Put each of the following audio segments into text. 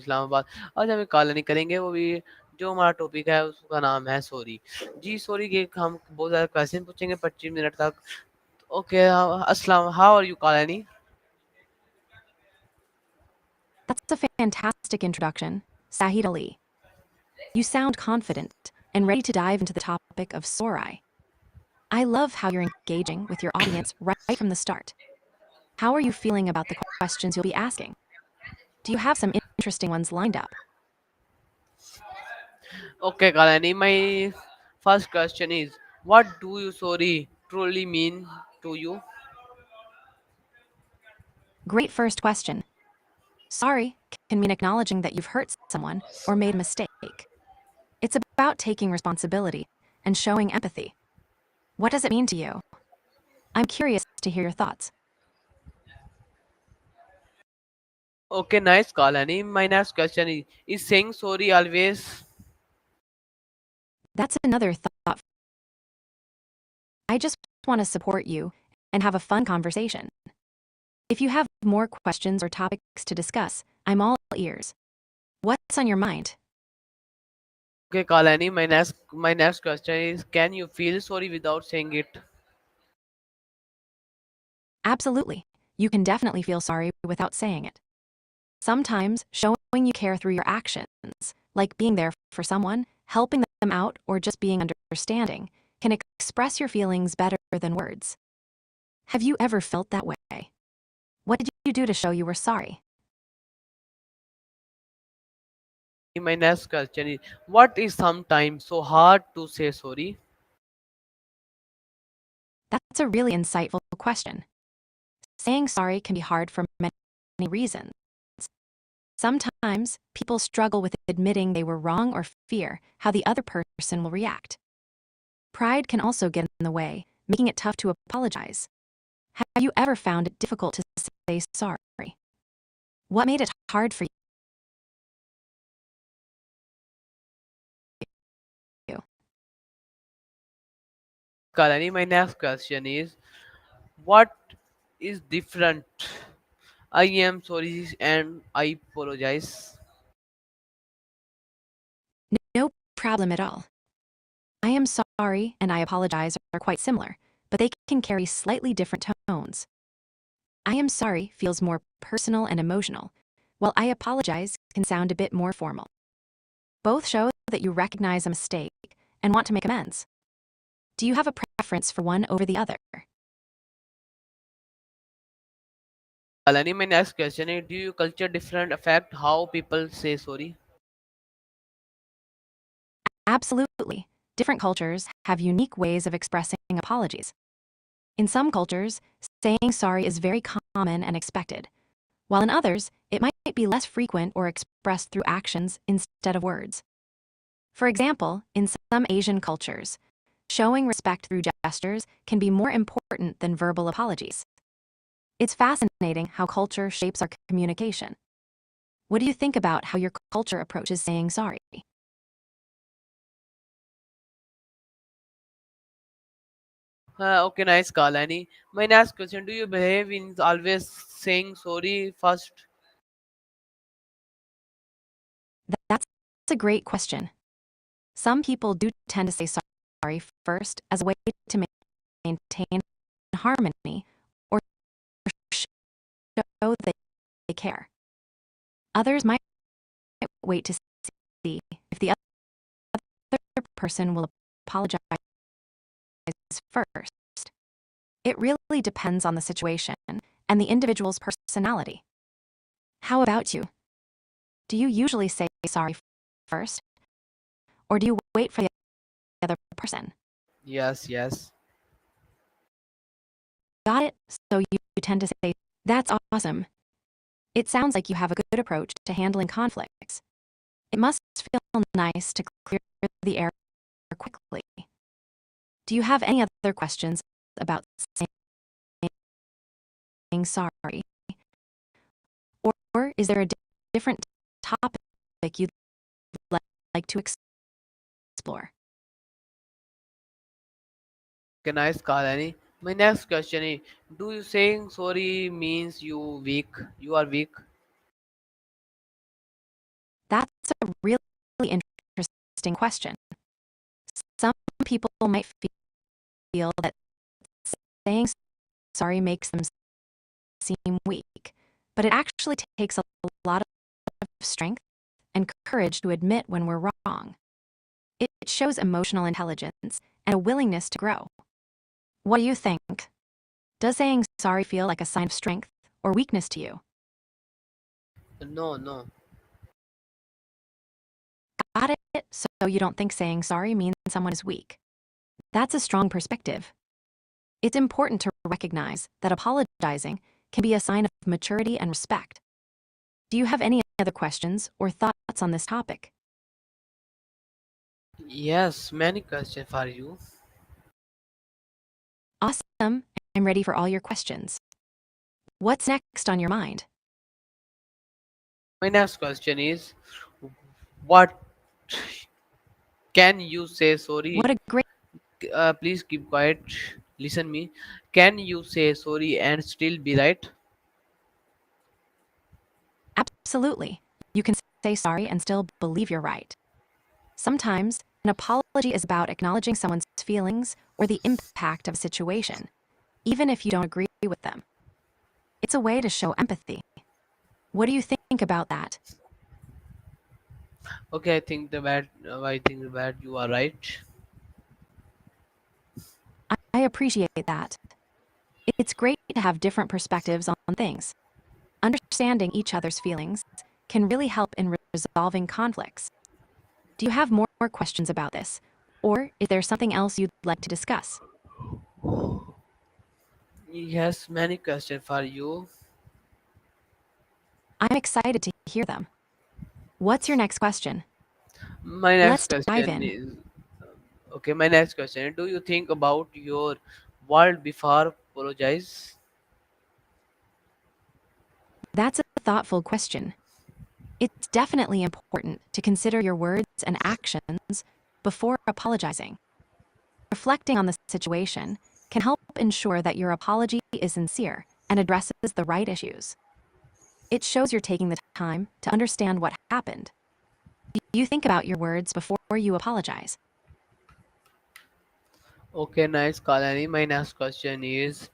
इस्लामाबाद। आज हम एक कहानी करेंगे, वो भी जो हमारा टॉपिक है उसका नाम है सॉरी। जी सॉरी के हम बहुत ज़्यादा क्वेश्चन पूछेंगे 25 मिनट तक। ओके, अस्सलाम, हाउ आर यू कहानी? That's a fantastic introduction, Sahid Ali. You sound confident and ready to dive into the topic of Sorai. I love how you're engaging with your audience right from the start. How are you feeling about the questions you'll be asking? Do you have some interesting ones lined up? Okay, Kalani, my first question is, what do you sorry truly mean to you? Great first question. Sorry can mean acknowledging that you've hurt someone or made a mistake. It's about taking responsibility and showing empathy. What does it mean to you? I'm curious to hear your thoughts. Okay, nice, Kalani. My next question is saying sorry always? That's another thought. I just want to support you and have a fun conversation. If you have more questions or topics to discuss, I'm all ears. What's on your mind? Okay, Kalani, my next question is, can you feel sorry without saying it? Absolutely. You can definitely feel sorry without saying it. Sometimes showing you care through your actions, like being there for someone, helping them out, or just being understanding, can express your feelings better than words. Have you ever felt that way? What did you do to show you were sorry? My next question is, what is sometimes so hard to say sorry? That's a really insightful question. Saying sorry can be hard for many reasons. Sometimes people struggle with admitting they were wrong or fear how the other person will react. Pride can also get in the way, making it tough to apologize. Have you ever found it difficult to say sorry? What made it hard for you? Kalani, my next question is, what is different? I am sorry and I apologize. No problem at all. I am sorry and I apologize are quite similar, but they can carry slightly different tones. I am sorry feels more personal and emotional, while I apologize can sound a bit more formal. Both show that you recognize a mistake and want to make amends. Do you have a preference for one over the other? Kalani, my next question is, do you culture different affect how people say sorry? Absolutely. Different cultures have unique ways of expressing apologies. In some cultures, saying sorry is very common and expected, while in others, it might be less frequent or expressed through actions instead of words. For example, in some Asian cultures, showing respect through gestures can be more important than verbal apologies. It's fascinating how culture shapes our communication. What do you think about how your culture approaches saying sorry? Okay, nice, Kalani. My next question, do you behave in always saying sorry first? That's a great question. Some people do tend to say sorry first as a way to maintain harmony or show that they care. Others might wait to see if the other person will apologize first. It really depends on the situation and the individual's personality. How about you? Do you usually say sorry first, or do you wait for the other person? Yes, yes. Got it? So you tend to say, "That's awesome." It sounds like you have a good approach to handling conflicts. It must feel nice to clear the air quickly. Do you have any other questions about saying sorry? Or is there a different topic you'd like to explore? Okay, nice, Kalani. My next question is, do you saying sorry means you weak? You are weak? a really interesting question. Some people might feel that saying sorry makes them seem weak, but it actually takes a lot of strength and courage to admit when we're wrong. It shows emotional intelligence and a willingness to grow. What do you think? Does saying sorry feel like a sign of strength or weakness to you? No, no. Got it? So you don't think saying sorry means someone is weak. That's a strong perspective. It's important to recognize that apologizing can be a sign of maturity and respect. Do you have any other questions or thoughts on this topic? Yes, many questions for you. Awesome. I'm ready for all your questions. What's next on your mind? My next question is, what can you say sorry? What a great. Please keep quiet. Listen me. Can you say sorry and still be right? Absolutely. You can say sorry and still believe you're right. Sometimes, an apology is about acknowledging someone's feelings or the impact of a situation, even if you don't agree with them. It's a way to show empathy. What do you think about that? Okay, I think the bad. I think the bad. You are right. I appreciate that. It's great to have different perspectives on things. Understanding each other's feelings can really help in resolving conflicts. Do you have more questions about this? Or is there something else you'd like to discuss? Yes, many questions for you. I'm excited to hear them. What's your next question? My next Let's dive question in. is, okay. My next question: do you think about your world before apologize? That's a thoughtful question. It's definitely important to consider your words and actions before apologizing. Reflecting on the situation can help ensure that your apology is sincere and addresses the right issues. It shows you're taking the time to understand what happened. You think about your words before you apologize. Okay, nice, Kalani. My next question is,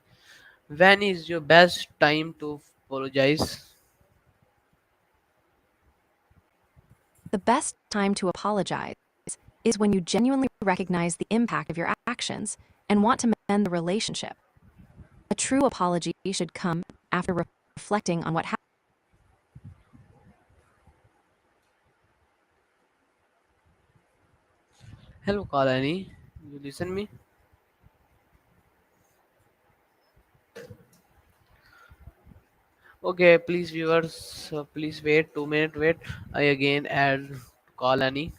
when is your best time to apologize? The best time to apologize is when you genuinely recognize the impact of your actions and want to mend the relationship. A true apology should come after reflecting on what happened. Hello, Kalani. You listen me? Okay, please viewers, please wait 2 minutes. Wait. I again add Kalani.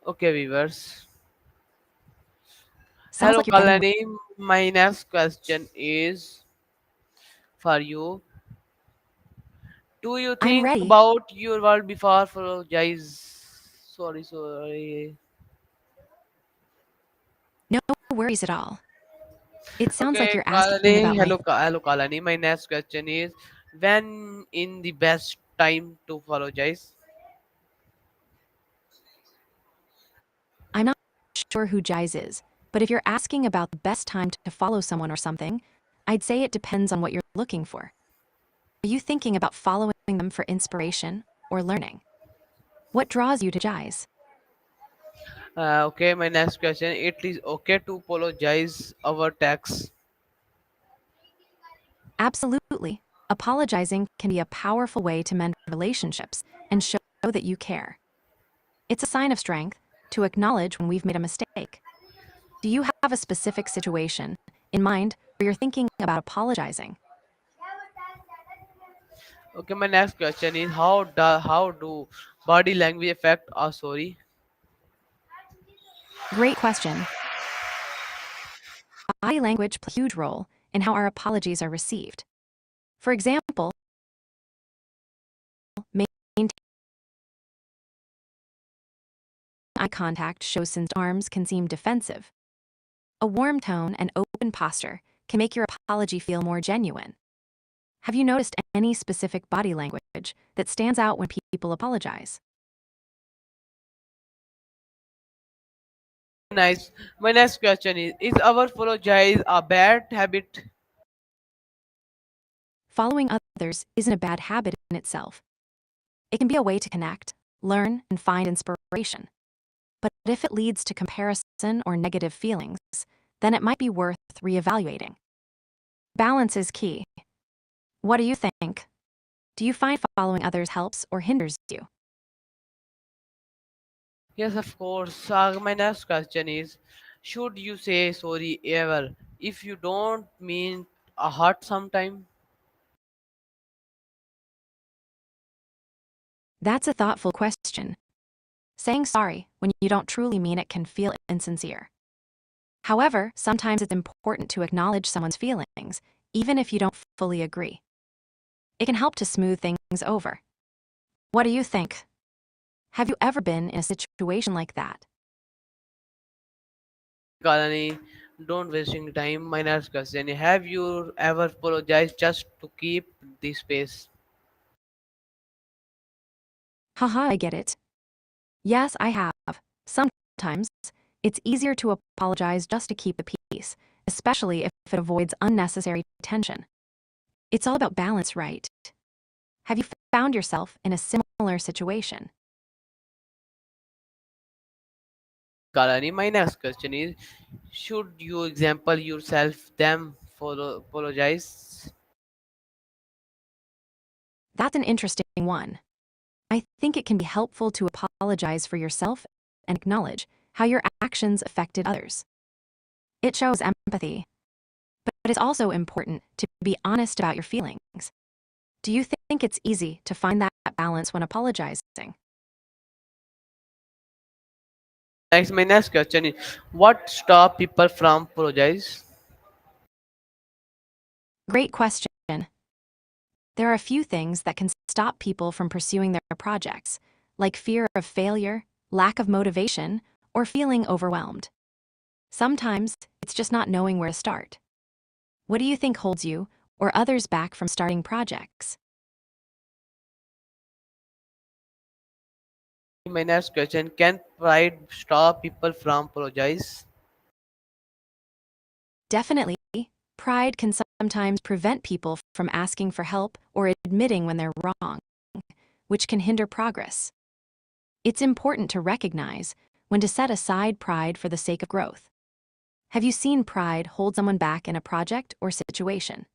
Okay, viewers. Sounds Hello, like you're getting. Kalani. My next question is for you. Do you I'm think ready. about your world before apologize? Sorry, sorry. No worries at all. It sounds like Okay, you're asking Kalani. about my. Hello, Kalani. My next question is, when in the best time to apologize? I'm not sure who Jize is, but if you're asking about the best time to follow someone or something, I'd say it depends on what you're looking for. Are you thinking about following them for inspiration or learning? What draws you to Jize? Okay, my next question. It is okay to apologize our tax. Absolutely. Apologizing can be a powerful way to mend relationships and show that you care. It's a sign of strength to acknowledge when we've made a mistake. Do you have a specific situation in mind where you're thinking about apologizing? Okay, my next question is, how do body language affect our sorry? Great question. Body language plays a huge role in how our apologies are received. For example, maintaining eye contact shows since arms can seem defensive. A warm tone and open posture can make your apology feel more genuine. Have you noticed any specific body language that stands out when people apologize? Nice. My next question is our apologize a bad habit? Following others isn't a bad habit in itself. It can be a way to connect, learn, and find inspiration. But if it leads to comparison or negative feelings, then it might be worth reevaluating. Balance is key. What do you think? Do you find following others helps or hinders you? Yes, of course. My next question is, should you say sorry ever if you don't mean a hurt sometime? That's a thoughtful question. Saying sorry when you don't truly mean it can feel insincere. However, sometimes it's important to acknowledge someone's feelings, even if you don't fully agree. It can help to smooth things over. What do you think? Have you ever been in a situation like that? Kalani, don't wasting time. My next question: have you ever apologized just to keep the space? Haha, I get it. Yes, I have. Sometimes, it's easier to apologize just to keep the peace, especially if it avoids unnecessary tension. It's all about balance, right? Have you found yourself in a similar situation? Kalani, my next question is: should you example yourself them for apologize? That's an interesting one. I think it can be helpful to apologize for yourself and acknowledge how your actions affected others. It shows empathy, but it's also important to be honest about your feelings. Do you think it's easy to find that balance when apologizing? My next question is: what stop people from apologize? Great question. There are a few things that can stop people from pursuing their projects, like fear of failure, lack of motivation, or feeling overwhelmed. Sometimes it's just not knowing where to start. What do you think holds you or others back from starting projects? My next question: can pride stop people from apologize? Definitely, pride can sometimes prevent people from asking for help or admitting when they're wrong, which can hinder progress. It's important to recognize when to set aside pride for the sake of growth. Have you seen pride hold someone back in a project or situation?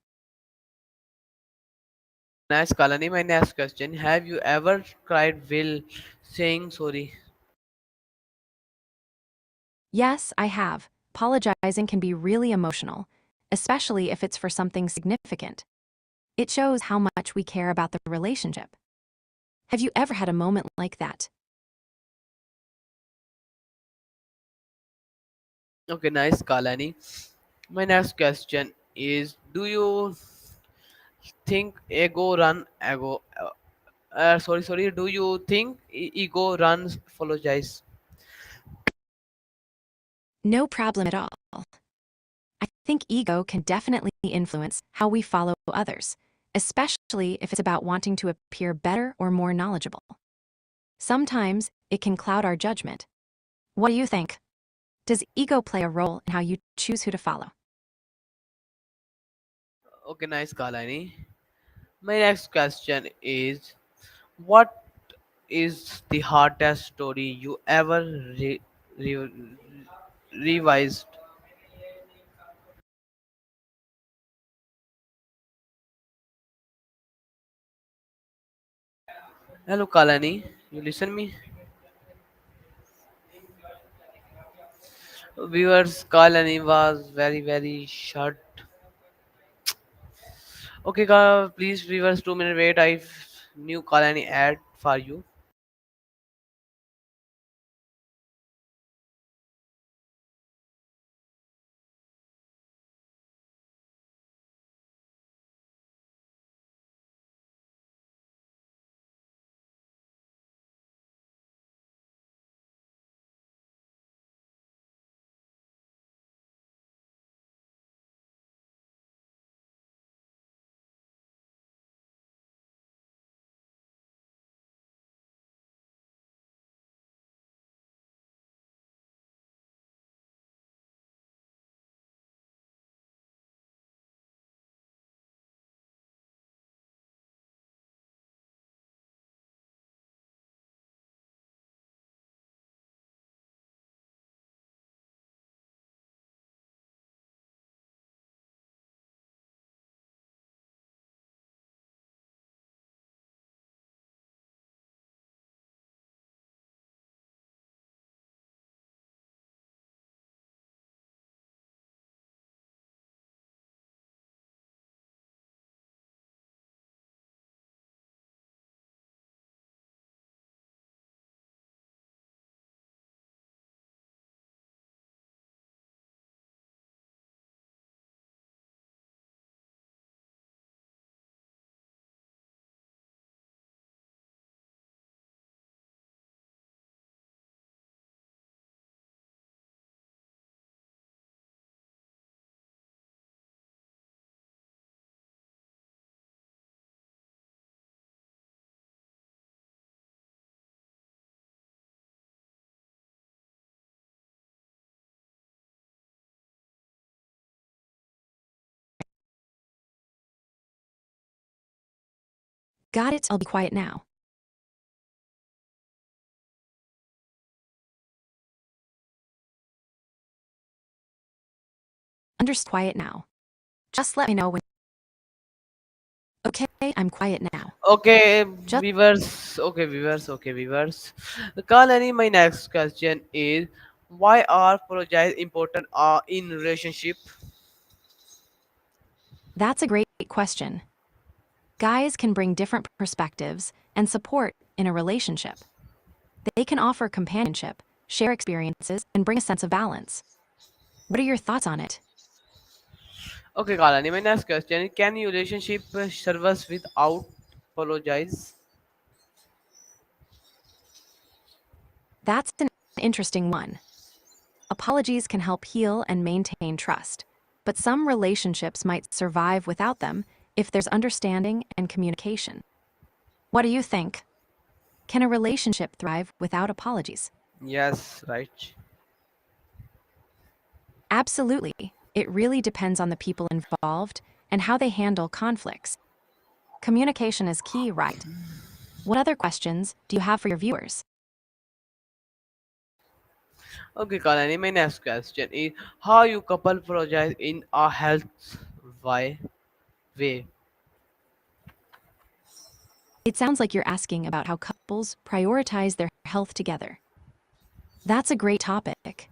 Nice, Kalani. My next question: have you ever cried while saying sorry? Yes, I have. Apologizing can be really emotional, especially if it's for something significant. It shows how much we care about the relationship. Have you ever had a moment like that? Okay, nice, Kalani. My next question is: do you think sorry. Do you think ego runs apologize? No problem at all. I think ego can definitely influence how we follow others, especially if it's about wanting to appear better or more knowledgeable. Sometimes it can cloud our judgment. What do you think? Does ego play a role in how you choose who to follow? Okay, nice, Kalani. My next question is, what is the hardest story you ever re- revised? Hello, Kalani. You listen me? Viewers, Kalani was very short. Okay, please, viewers, 2 minute wait. I've new Kalani ad for you. Got it, I'll be quiet now. Understand quiet now. Just let me know when. Okay, I'm quiet now. Okay, Just viewers. Okay, viewers. Okay, viewers. Kalani, my next question is, why are apologize important in relationship? That's a great question. Guys can bring different perspectives and support in a relationship. They can offer companionship, share experiences, and bring a sense of balance. What are your thoughts on it? Okay, Kalani, my next question is, can your relationship serve us without apologize? That's an interesting one. Apologies can help heal and maintain trust, but some relationships might survive without them if there's understanding and communication. What do you think? Can a relationship thrive without apologies? Yes, right. Absolutely. It really depends on the people involved and how they handle conflicts. Communication is key, right? What other questions do you have for your viewers? Okay, Kalani, my next question is, how you couple apologize in a health why way? It sounds like you're asking about how couples prioritize their health together. That's a great topic.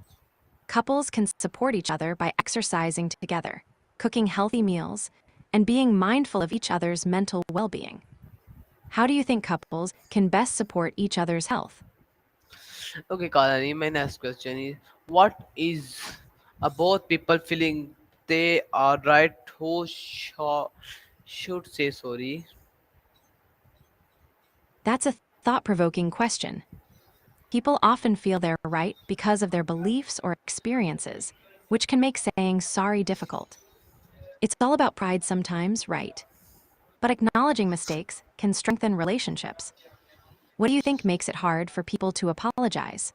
Couples can support each other by exercising together, cooking healthy meals, and being mindful of each other's mental well being. How do you think couples can best support each other's health? Okay, Kalani, my next question is, what is both people feeling they are right who should say sorry? That's a thought provoking question. People often feel they're right because of their beliefs or experiences, which can make saying sorry difficult. It's all about pride sometimes, right? But acknowledging mistakes can strengthen relationships. What do you think makes it hard for people to apologize?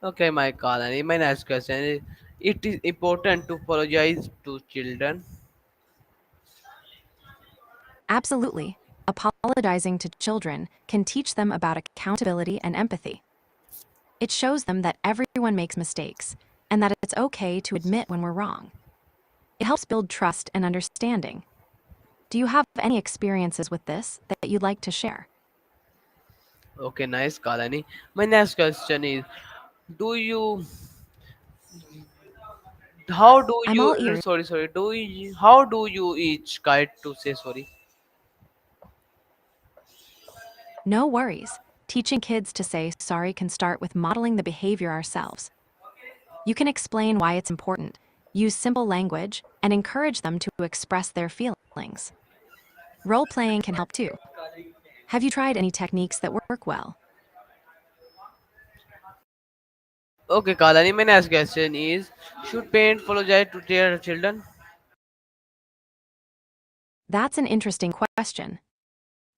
Okay, my Kalani, my next question is: it is important to apologize to children. Absolutely. Apologizing to children can teach them about accountability and empathy. It shows them that everyone makes mistakes and that it's okay to admit when we're wrong. It helps build trust and understanding. Do you have any experiences with this that you'd like to share? Okay, nice, Kalani. My next question is: do you how do I'm all you ears. sorry do you, how do you each guide to say sorry? No worries. Teaching kids to say sorry can start with modeling the behavior ourselves. You can explain why it's important, use simple language, and encourage them to express their feelings. Role playing can help too. Have you tried any techniques that work well? Okay, Kalani, my next question is: should parents apologize to their children? That's an interesting question.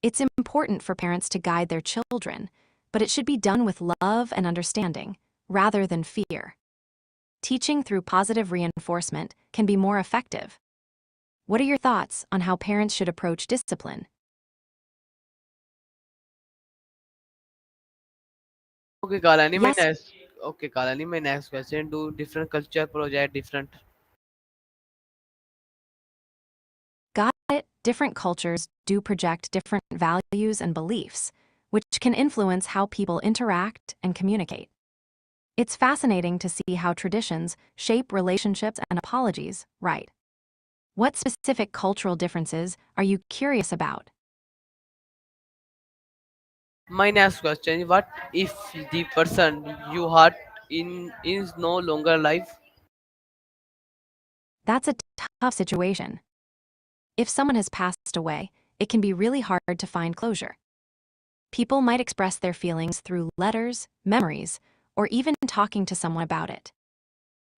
It's important for parents to guide their children, but it should be done with love and understanding, rather than fear. Teaching through positive reinforcement can be more effective. What are your thoughts on how parents should approach discipline? Okay, Kalani, my Yes, next okay, Kalani, my next question: do different culture apologize different? got it. Different cultures do project different values and beliefs, which can influence how people interact and communicate. It's fascinating to see how traditions shape relationships and apologies, right? What specific cultural differences are you curious about? My next question is: what if the person you hurt in is no longer alive? That's a tough situation. If someone has passed away, it can be really hard to find closure. People might express their feelings through letters, memories, or even talking to someone about it.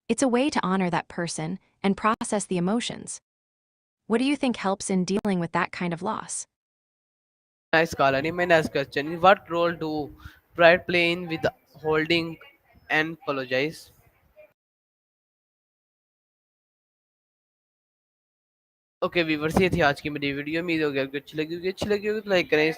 It's a way to honor that person and process the emotions. What do you think helps in dealing with that kind of loss? Nice, Kalani. My next question is: what role do pride play in with holding and apologize? Okay viewers, ये थी आज की मेरी video. उम्मीद होगी आपको अच्छी लगी होगी तो लाइक करें।